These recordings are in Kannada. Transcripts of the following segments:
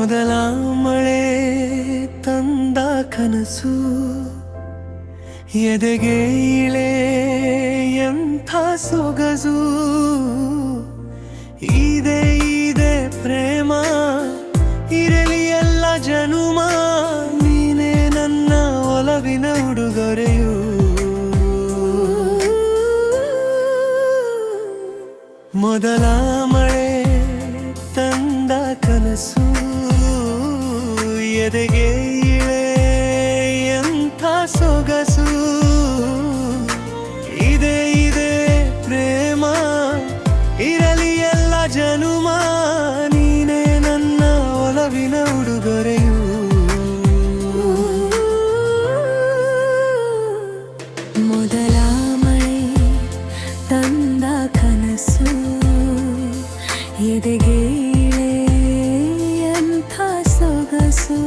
ಮೊದಲ ಮಳೆ ತಂದ ಕನಸು ಎದೆಗೆ ಇಳೆ ಎಂಥ ಸೊಗಸು ಇದೆ ಇದೆ ಪ್ರೇಮ ಇರಲಿ ಎಲ್ಲ ಜನುಮ ನೀನೇ ನನ್ನ ಒಲವಿನ ಉಡುಗೊರೆಯು ಮೊದಲ ಮಳೆ ತಂದ ಕನಸು ಎದೆಗೆ ಇಳೆ ಎಂಥ ಸೊಗಸು ಇದೆ ಇದೆ ಪ್ರೇಮ ಇರಲಿ ಎಲ್ಲ ಜನುಮ ನೀನೇ ನನ್ನ ಒಲವಿನ ಉಡುಗೊರೆಯು ಮೊದಲ ಮಳೆ ತಂದ ಕನಸು ಎದೆಗೆ ಇಳೆ ಎಂಥ ಸೊಗಸು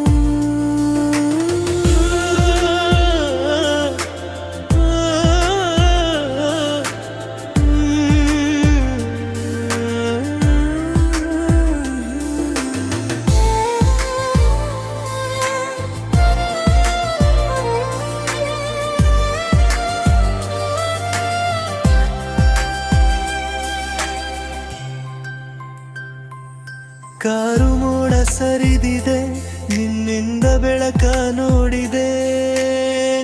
ಕಾರು ಮೋಡ ಸರಿದಿದೆ ನಿನ್ನಿಂದ ಬೆಳಕ ನೋಡಿದೆ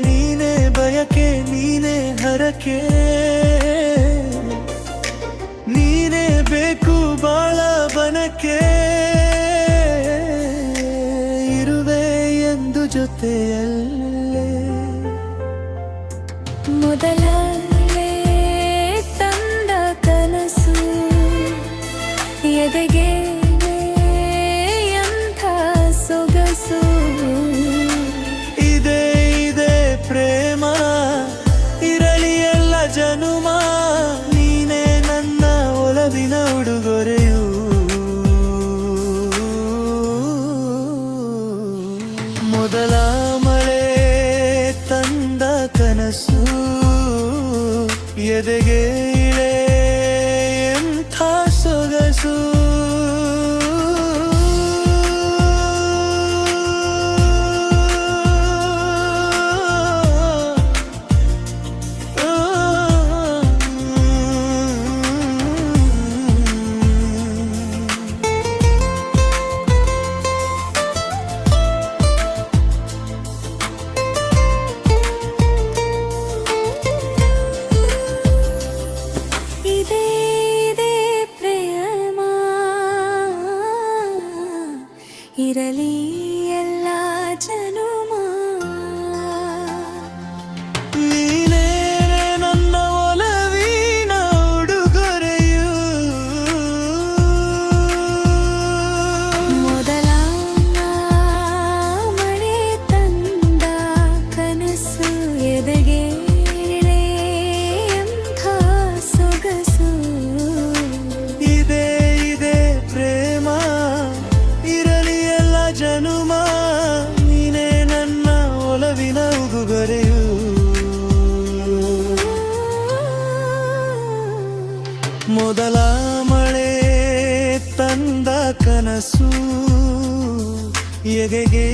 ನೀನೇ ಬಯಕೆ ನೀನೇ ಹರಕೆ ನೀನೇ ಬೇಕು ಬಾಳ ಬನಕೆ ಇರುವೆ ಎಂದು ಜೊತೆಯಲ್ಲೇ ಮೊದಲ ತಂದ ಕನಸು ಎದೆಗೆ ಸೊಗಸು ಇದೆ ಇದೆ ಪ್ರೇಮ ಇರಲಿ ಎಲ್ಲ ಜನುಮ ನೀನೇ ನನ್ನ ಒಲವಿನ ಉಡುಗೊರೆಯು ಮೊದಲ ಮಳೆ ತಂದ ಕನಸು ಎದೆಗೆ ಇಳೆ ಎಂಥ ಸೊಗಸು ಇರಲಿ ಎಲ್ಲ ಜನುಮ ನೀನೇ ನನ್ನ ಒಲವಿನ ಉಡುಗೊರೆಯು ಮೊದಲ ಮಳೆ ತಂದ ಕನಸು ಎದೆಗೆ ಇಳೆ ಎಂಥ ಸೊಗಸು ಇದೆ ಇದೆ ಪ್ರೇಮ ಜನುಮ ನೀನೇ ನನ್ನ ಒಲವಿನ ಉಡುಗೊರೆಯು ಮೊದಲ ಮಳೆ ತಂದ ಕನಸು ಎದೆಗೆ